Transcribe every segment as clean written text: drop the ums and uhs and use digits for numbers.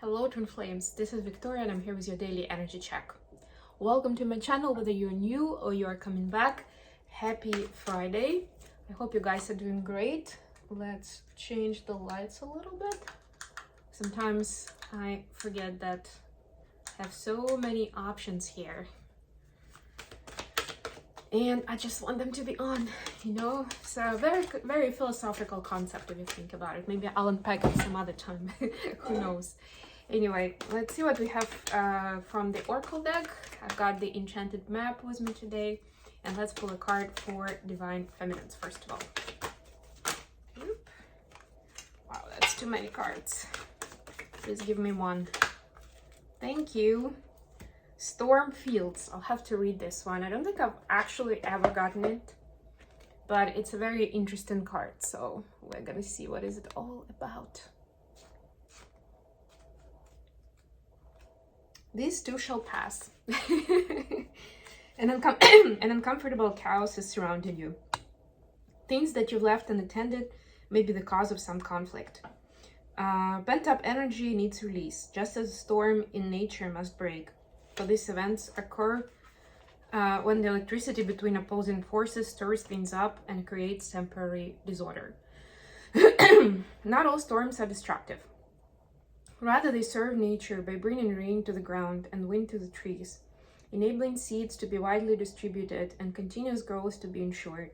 Hello Twin Flames, this is Victoria and I'm here with your daily energy check. Welcome to my channel, whether you're new or you are coming back. Happy Friday. I hope you guys are doing great. Let's change the lights a little bit. Sometimes I forget that I have so many options here. And I just want them to be on, you know? It's a very philosophical concept if you think about it. Maybe I'll unpack it some other time, who knows. Anyway, let's see what we have from the Oracle deck. I've got the Enchanted Map with me today. And let's pull a card for Divine Feminines, first of all. Oop. Wow, that's too many cards. Please give me one. Thank you. Storm Fields. I'll have to read this one. I don't think I've actually ever gotten it, but it's a very interesting card. So we're gonna see what is it all about. These too shall pass. An uncomfortable chaos is surrounding you. Things that you've left unattended may be the cause of some conflict. Pent-up energy needs release, just as a storm in nature must break. So these events occur when the electricity between opposing forces stirs things up and creates temporary disorder. Not all storms are destructive. Rather, they serve nature by bringing rain to the ground and wind to the trees, enabling seeds to be widely distributed and continuous growth to be ensured.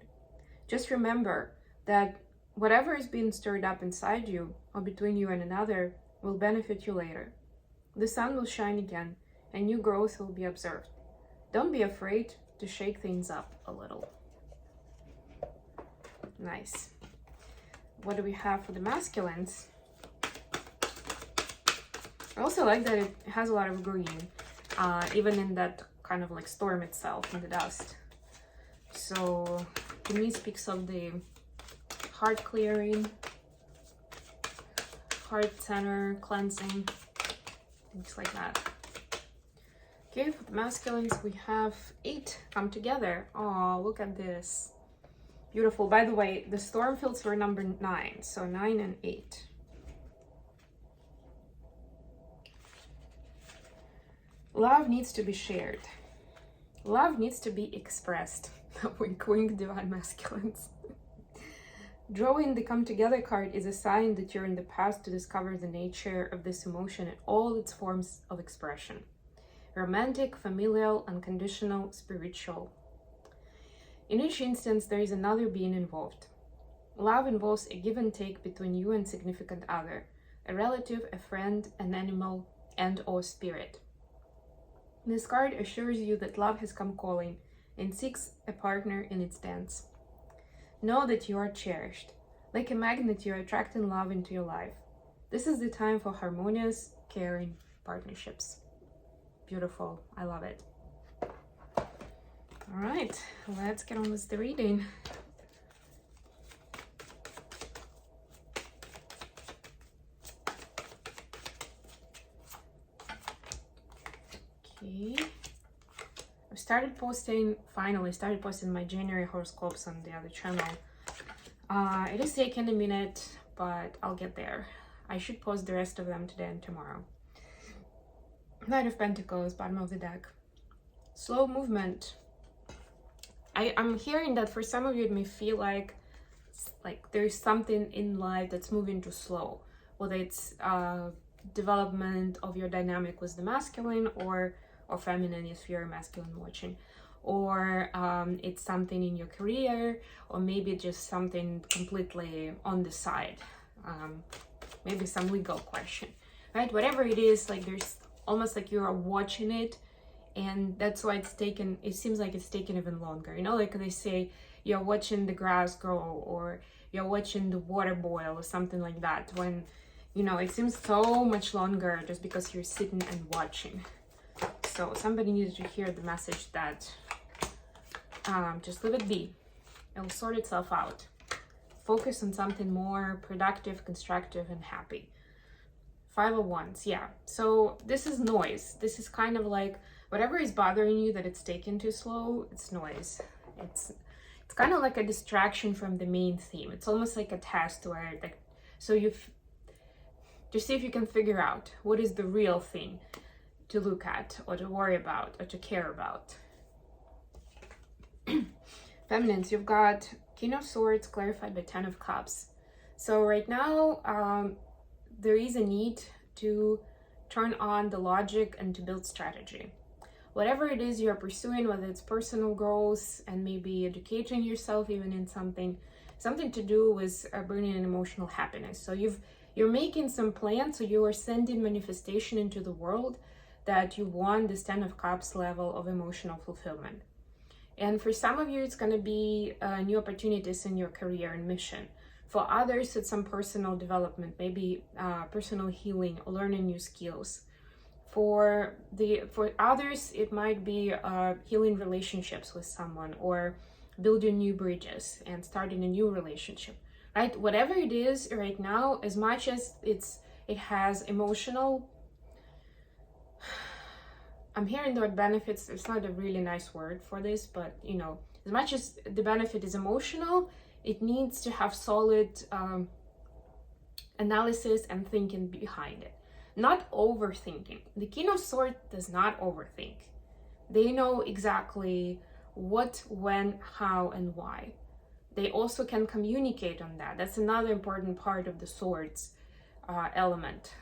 Just remember that whatever is being stirred up inside you or between you and another will benefit you later. The sun will shine again and new growth will be observed. Don't be afraid to shake things up a little. Nice. What do we have for the masculines? I also like that it has a lot of green, even in that kind of like storm itself, in the dust. So to me it speaks of the heart clearing, heart center cleansing, things like that. Okay, for the masculines we have 8 come together. Oh, look at this. Beautiful. By the way, the storm fields were number 9, so 9 and 8. Love needs to be shared. Love needs to be expressed. Wink, wink, divine masculines. Drawing the come together card is a sign that you're in the path to discover the nature of this emotion in all its forms of expression. Romantic, familial, unconditional, spiritual. In each instance, there is another being involved. Love involves a give and take between you and significant other, a relative, a friend, an animal, and/or spirit. This card assures you that love has come calling and seeks a partner in its dance. Know that you are cherished. Like a magnet, you're attracting love into your life. This is the time for harmonious, caring partnerships. Beautiful. I love it. All right, let's get on with the reading. Okay. Finally started posting my January horoscopes on the other channel. It is taking a minute, but I'll get there. I should post the rest of them today and tomorrow. Knight of Pentacles, bottom of the deck. Slow movement. I'm hearing that for some of you it may feel like there's something in life that's moving too slow, whether it's development of your dynamic with the masculine or feminine if you're masculine watching, or it's something in your career, or maybe just something completely on the side, maybe some legal question, right? Whatever it is, like there's almost like you're watching it, and that's why it seems like it's taking even longer, you know, like they say you're watching the grass grow or you're watching the water boil or something like that, when you know it seems so much longer just because you're sitting and watching. So somebody needed to hear the message that just leave it be. It'll sort itself out. Focus on something more productive, constructive, and happy. 5 of Wands, yeah. So this is noise. This is kind of like whatever is bothering you that it's taken too slow, it's noise. It's kind of like a distraction from the main theme. It's almost like a test where, like, so to see if you can figure out what is the real thing to look at or to worry about or to care about. Feminines, you've got King of Swords clarified by 10 of Cups. So right now, there is a need to turn on the logic and to build strategy. Whatever it is you're pursuing, whether it's personal growth and maybe educating yourself even in something to do with bringing in emotional happiness. So you're making some plans, so you are sending manifestation into the world that you want this 10 of Cups level of emotional fulfillment. And for some of you, it's going to be new opportunities in your career and mission. For others, it's some personal development, maybe personal healing or learning new skills. For others, it might be healing relationships with someone or building new bridges and starting a new relationship, right? Whatever it is right now, as much as it has emotional, I'm hearing the word benefits. It's not a really nice word for this, but you know, as much as the benefit is emotional, it needs to have solid analysis and thinking behind it. Not overthinking. The King of Swords does not overthink. They know exactly what, when, how, and why. They also can communicate on that. That's another important part of the swords element.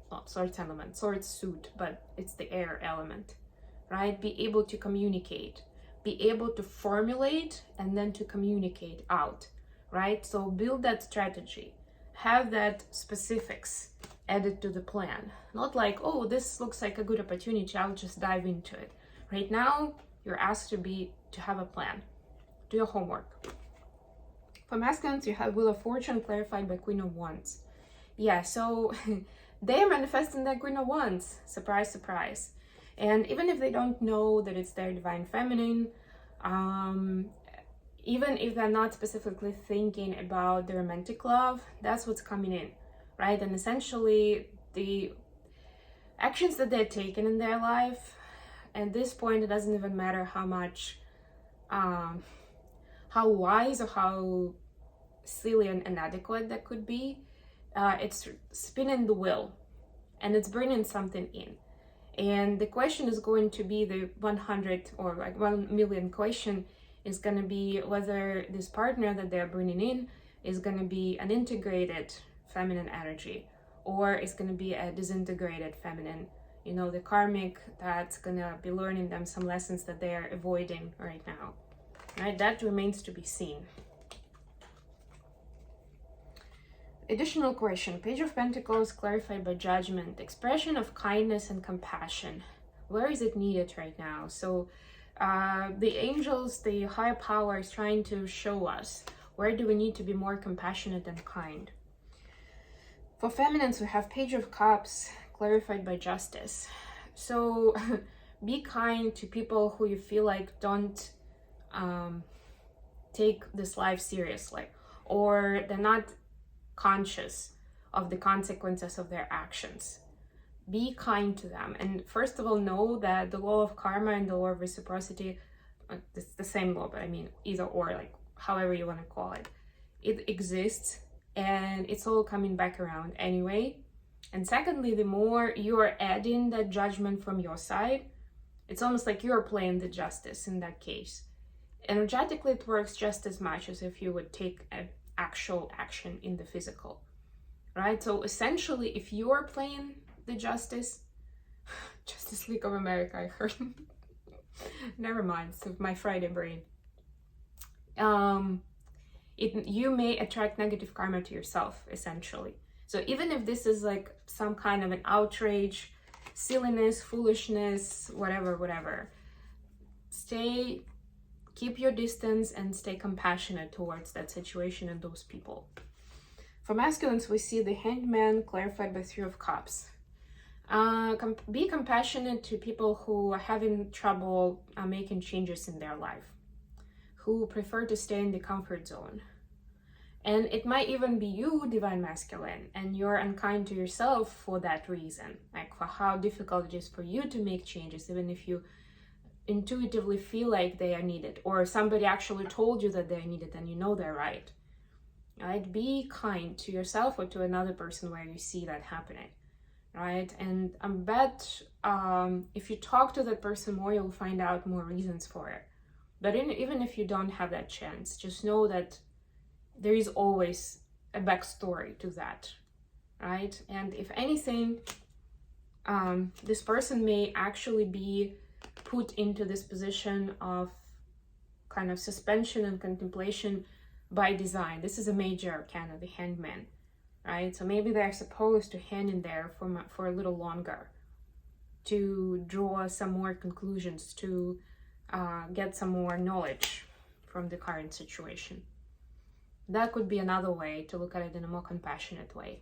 Well, swords suit, but it's the air element, right? Be able to communicate, be able to formulate, and then to communicate out, right? So build that strategy, have that specifics added to the plan. Not like, oh, this looks like a good opportunity, I'll just dive into it. Right now, you're asked to have a plan. Do your homework. For masculines, you have Wheel of Fortune clarified by Queen of Wands. Yeah, so they're manifesting their Queen of Wands. Surprise, surprise. And even if they don't know that it's their divine feminine, even if they're not specifically thinking about the romantic love, that's what's coming in, right? And essentially, the actions that they're taking in their life, at this point, it doesn't even matter how much, how wise or how silly and inadequate that could be. It's spinning the wheel and it's bringing something in. And the question is going to be the 100 or like 1 million question is going to be whether this partner that they're bringing in is going to be an integrated feminine energy or it's going to be a disintegrated feminine, you know, the karmic that's going to be learning them some lessons that they are avoiding right now, right? That remains to be seen. Additional question, Page of Pentacles clarified by Judgment, expression of kindness and compassion. Where is it needed right now? So the angels, the higher power is trying to show us where do we need to be more compassionate and kind. For feminines, we have Page of Cups clarified by Justice. So be kind to people who you feel like don't take this life seriously, or they're not conscious of the consequences of their actions. Be kind to them. And first of all, know that the law of karma and the law of reciprocity, it's the same law, but I mean either or, like however you want to call it, it exists and it's all coming back around anyway. And secondly, the more you are adding that judgment from your side, it's almost like you're playing the justice in that case. Energetically, it works just as much as if you would take an actual action in the physical, right? So essentially, if you're playing the Justice League of America, I heard. Never mind, it's my Friday brain. You may attract negative karma to yourself, essentially. So even if this is like some kind of an outrage, silliness, foolishness, whatever, keep your distance and stay compassionate towards that situation and those people. For masculines, we see the Hanged Man clarified by Three of Cups. Be compassionate to people who are having trouble making changes in their life, who prefer to stay in the comfort zone. And it might even be you, Divine Masculine, and you're unkind to yourself for that reason, like for how difficult it is for you to make changes, even if you intuitively feel like they are needed, or somebody actually told you that they're needed and you know they're right. right? Be kind to yourself or to another person where you see that happening, right? And I bet if you talk to that person more, you'll find out more reasons for it. But even if you don't have that chance, just know that there is always a backstory to that, right? And if anything, this person may actually be put into this position of kind of suspension and contemplation by design. This is a major arcana, the Hangman, right? So maybe they're supposed to hang in there for a little longer to draw some more conclusions, to get some more knowledge from the current situation. That could be another way to look at it in a more compassionate way.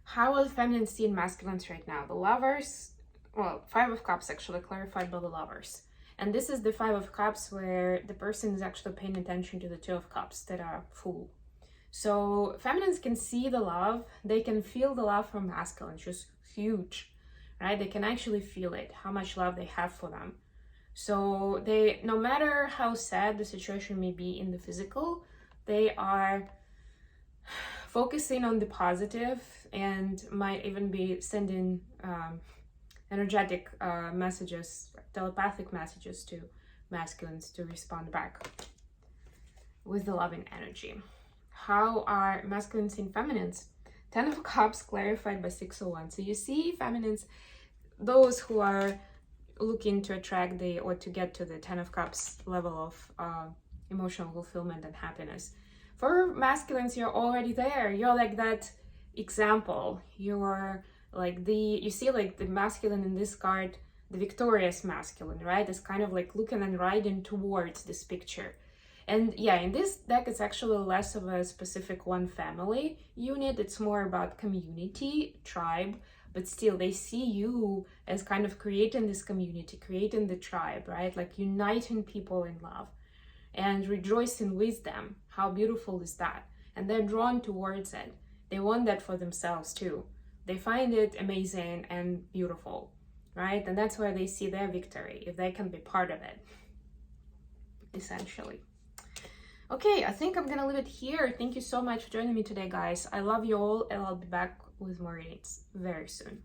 How will the feminine see in masculines right now? The Lovers, well, Five of Cups actually clarified by the Lovers. And this is the Five of Cups where the person is actually paying attention to the Two of Cups that are full. So feminines can see the love, they can feel the love from masculines, just huge, right? They can actually feel it, how much love they have for them. So they, no matter how sad the situation may be in the physical, they are focusing on the positive and might even be sending energetic messages, telepathic messages to masculines to respond back with the loving energy. How are masculines seeing feminines? Ten of Cups clarified by 601. So you see feminines, those who are looking to attract or to get to the Ten of Cups level of emotional fulfillment and happiness. For masculines, you're already there. You're like that example. You're like you see like the masculine in this card, the victorious masculine, right? It's kind of like looking and riding towards this picture. And yeah, in this deck, it's actually less of a specific one family unit. It's more about community, tribe, but still they see you as kind of creating this community, creating the tribe, right? Like uniting people in love and rejoicing with them. How beautiful is that? And they're drawn towards it. They want that for themselves too. They find it amazing and beautiful, right? And that's where they see their victory, if they can be part of it, essentially. Okay, I think I'm gonna leave it here. Thank you so much for joining me today, guys. I love you all, and I'll be back with more readings very soon.